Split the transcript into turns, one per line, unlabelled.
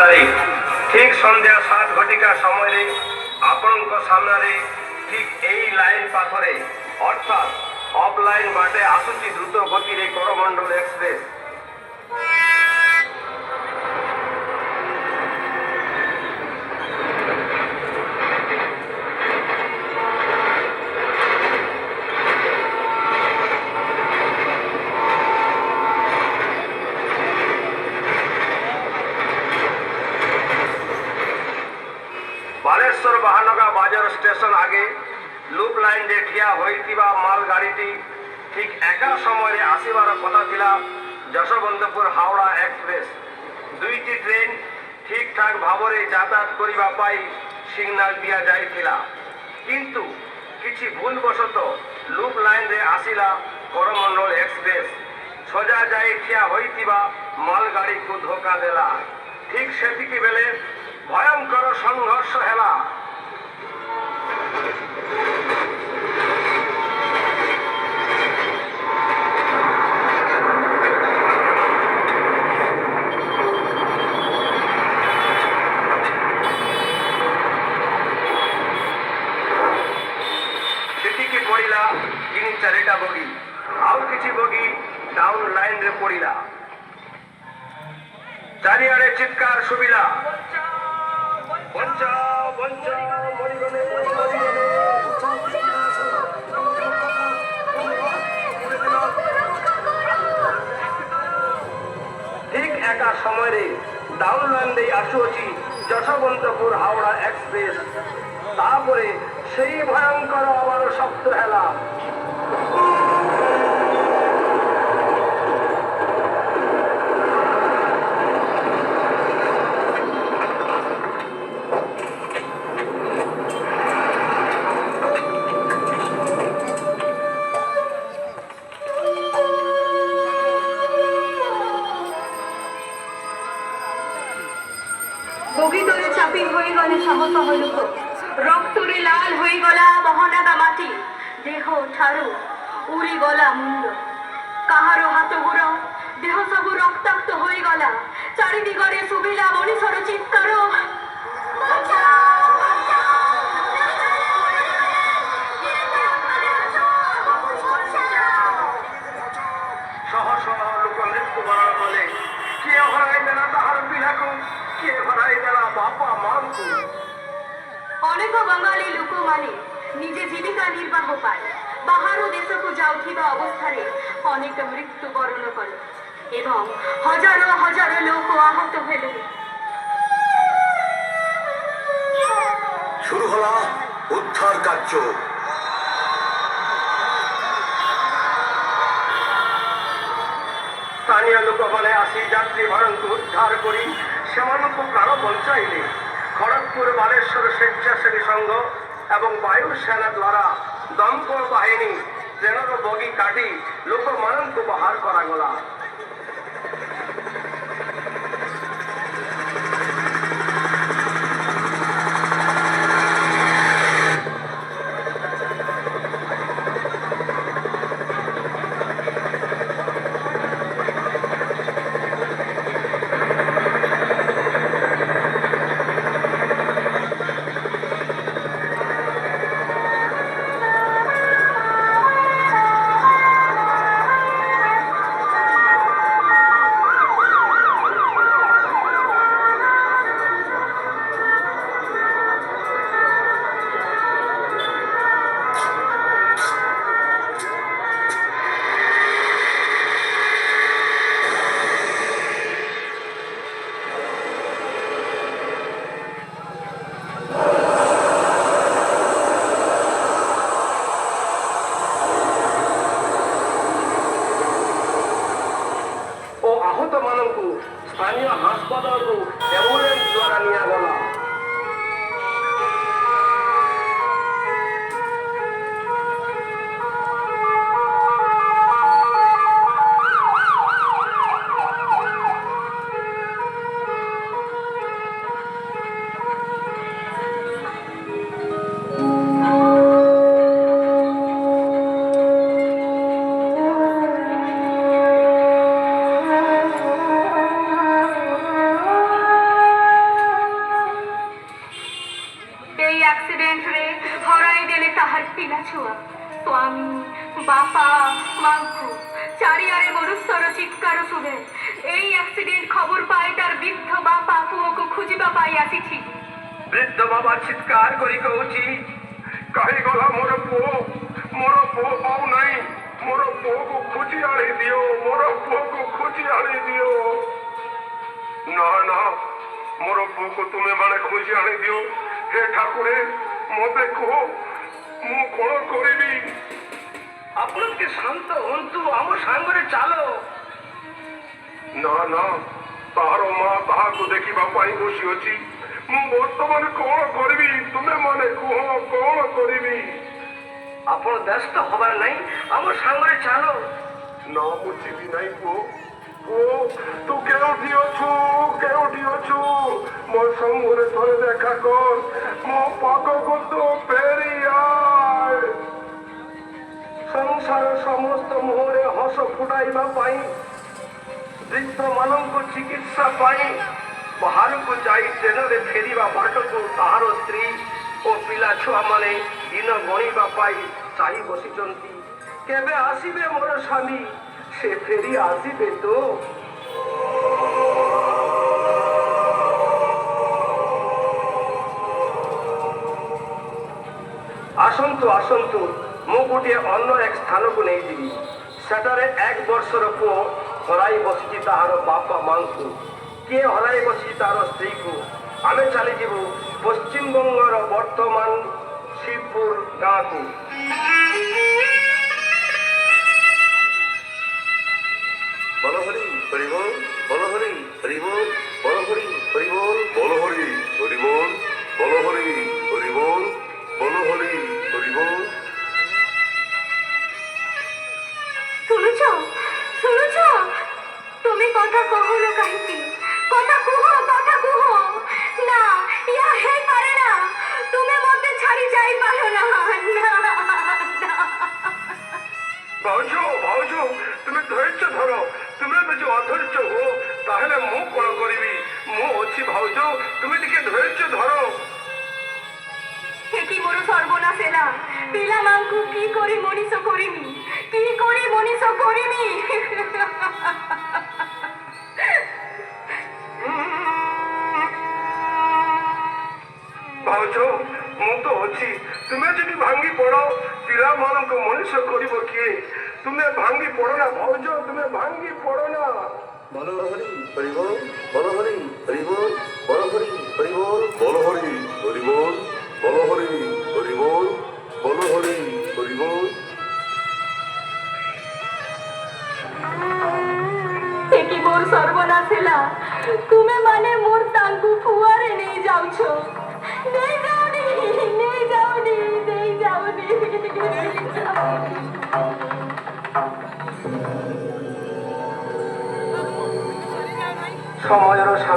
तारीख ठीक सन्ध्या 7 घटिका समय आपण सामने ठीक यही लाइन पाखरे अर्थात ऑफलाइन बाटे आसुची द्रुत गति करमंडल एक्सप्रेस। बालेश्वर महानगा बाजार स्टेशन आगे लूप लाइन रे ठिया होइतिबा माल गाड़ी ठीक एका समय आसबार कथा थिला जशवंतपुर हावड़ा एक्सप्रेस। दुईटी ट्रेन ठीक ठाक भाव में यातायात करिबा पाई सिग्नल दिया जाइतिला, किंतु किछि भूलवशत लूप लाइन रे आसिला करमंडल एक्सप्रेस सोजा जाई ठिया होइतिबा माल गाड़ी को धोखा देला। ठीक सेतिकी बेले भयंकर संघर्ष है। सेटिकी पड़ा तीन चारिटा बगी आउ किछि बगी डाउन लाइन रे पड़ा। चारिआडे चित्कार सुबिला ठीक एका समय डाउन लाइन दे आसुची जशवंतपुर हावड़ा एक्सप्रेस। तापरे सेई भयंकर आबार शब्द हेला।
বগি তোরে চাপি হয়ে গলে সাহস হইল তো রক্তরে লাল হয়ে গলা মহানাগা মাটি দেহ ঠারু উড়ি গলা মুন্ড কাহারো হাত গুড় দেহ সবু রক্তাক্ত হয়ে গলা। চারিদিগরে সুবিলা মনীষর চিৎকার
শহ শহ লোক মৃত্যু বরণ বলে কে হরাই দেলা তাহার পিলাকু, কে হরাই দেলা বাপা মাଙ୍କୁ।
অনেক বাঙালি লোক মানে নিজে জীবিকা নির্বাহ পায় বাহারু দেশকু যাওথিবা অবস্থারে অনেক মৃত্যুবরণ করে এবং হাজারো হাজারো লোক আহত হেলে।
শুরু হলো উদ্ধার কার্য।
স্থানীয় লোক মানে আসি যাত্রী ভাড়াকে উদ্ধার করি সেমানଙ୍କୁ প্রাণ বঞ্চাইলে খড়গপুর বালেশ্বর স্বেচ্ছাসেবী সংঘ এবং বায়ুসেনা দ্বারা দমকল বাহিনী ট্রেনর বগি কাটি ଲୋକମାନଙ୍କୁ ବାହାର କରାଗଲା।
ଛୁଆ ସ୍ୱାମୀ ବାପା ମାଙ୍କୁ ଚାରିଆଡ଼େ ମନୁଷ୍ୟର ଚିତ୍କାର ଶୁଭେ। এই অ্যাক্সিডেন্ট খবর পাই তার বৃদ্ধ বাপা পুଅକୁ ଖୋଜିବା ପାଇଁ ଆସିଛି।
বৃদ্ধ বাবা চিৎকার করি কହୁଛି কাহি গলা মোর পুଅ পাও নাই, মোর পুଅକୁ ଖୋଜି ଆଣି ଦିଅ, মোর ପୁଅକୁ ଖୋଜି ଆଣି ଦିଅ। না না, মোর পুଅକୁ ତୁମେ ମାନେ ଖୋଜି ଆଣି ଦିଅ। হে ଠାକୁରେ মতে କୁହ ମୁଁ କଣ କରିବି? ଆପଣ ଟିକେ ଶାନ୍ତ ହୁଅନ୍ତୁ, ଆମ ସାଙ୍ଗରେ ଚାଲ। ନା ନା, ତାହାର ମା ତାହାକୁ ଦେଖିବା ପାଇଁ ବସି ଅଛି। ମୁଁ ବର୍ତ୍ତମାନ କଣ କରିବି? ତୁମେ ମାନେ କୁହ କଣ କରିବି? ଆପଣ ବ୍ୟସ୍ତ ହବାର ନାହିଁ, ଆମ ସାଙ୍ଗରେ ଚାଲ। ନା ମୁଁ ଯିବି ନାହିଁ ପୁଅ। ପୁଅ ତୁ କେଉଁଠି ଅଛୁ? ମୋ ସାଙ୍ଗରେ ଥରେ ଦେଖା କର, ମୋ ପାଖକୁ ତୁ ଫେରି ଆଏ। ସଂସାର ସମସ୍ତ ମୁହଁରେ ହସ ଫୁଟାଇବା ପାଇଁ, ବୃଦ୍ଧମାନଙ୍କୁ ଚିକିତ୍ସା ପାଇଁ ବାହାରକୁ ଯାଇ ଟ୍ରେନରେ ଫେରିବା ବାଟକୁ ତାହାର ସ୍ତ୍ରୀ ଓ ପିଲା ଛୁଆମାନେ ଦିନ ଗଣିବା ପାଇଁ ଚାହିଁ ବସିଛନ୍ତି। କେବେ ଆସିବେ ମୋର ସ୍ୱାମୀ? ସେ ଫେରି ଆସିବେ ତ? ଆସନ୍ତୁ ଆସନ୍ତୁ, ମୁଁ ଗୋଟିଏ ଅନ୍ୟ ଏକ ସ୍ଥାନକୁ ନେଇଯିବି। ସେଠାରେ 1 ବର୍ଷର ପୁଅ ହରାଇ ବସିଛି ତାହାର ବାପା ମାଙ୍କୁ, କିଏ ହରାଇ ବସିଛି ତାର ସ୍ତ୍ରୀକୁ। ଆମେ ଚାଲିଯିବୁ ପଶ୍ଚିମବଙ୍ଗର ବର୍ତ୍ତମାନ ଶିବପୁର ଗାଁକୁ।
বলহরি হরিবোল, বলহরি হরিবোল, বলহরি হরিবোল, বলহরি হরিবোল, বলহরি হরিবোল, বলহরি হরিবোল।
শুনুছ তুমি কথা কহলো কাহিকি? কথা কুহ না, ইয়া হে পারে না। তুমি মতে ছাড়ি যাই পারো না।
ভাউজ তুমি ধৈর্য ধরো। তুমি যদি অধৈর্য হো তাহলে ମୁଁ କଣ କରିବି? ମୁଁ ଅଛି ଭାଉଜ, তুমি ଟିକେ ଧୈର୍ଯ୍ୟ ଧର।
কি মোর সর্বনাশ হেলা। পিলা মাঙ্কু কি করি মনিষ করিমি?
ଭାଉଜ ମୁଁ ତ ଅଛି, ତୁମେ ଯଦି ଭାଙ୍ଗି ପଡ ପିଲାମାନଙ୍କୁ ମଣିଷ କରିବ କିଏ? ତୁମେ ଭାଙ୍ଗି ପଡ ନା ଭାଉଜ, ତୁମେ ଭାଙ୍ଗି ପଡ ନା।
বলহরি হরিবোল, বলহরি হরিবোল, বলহরি হরিবোল, বলহরি হরিবোল, বলহরি হরিবোল, বলহরি হরিবোল।
কি মোর সর্বনাশ হেলা। তুমি মানে মোর তাঙ্কু কুয়ারে নেই যাউছো। নেই যাও।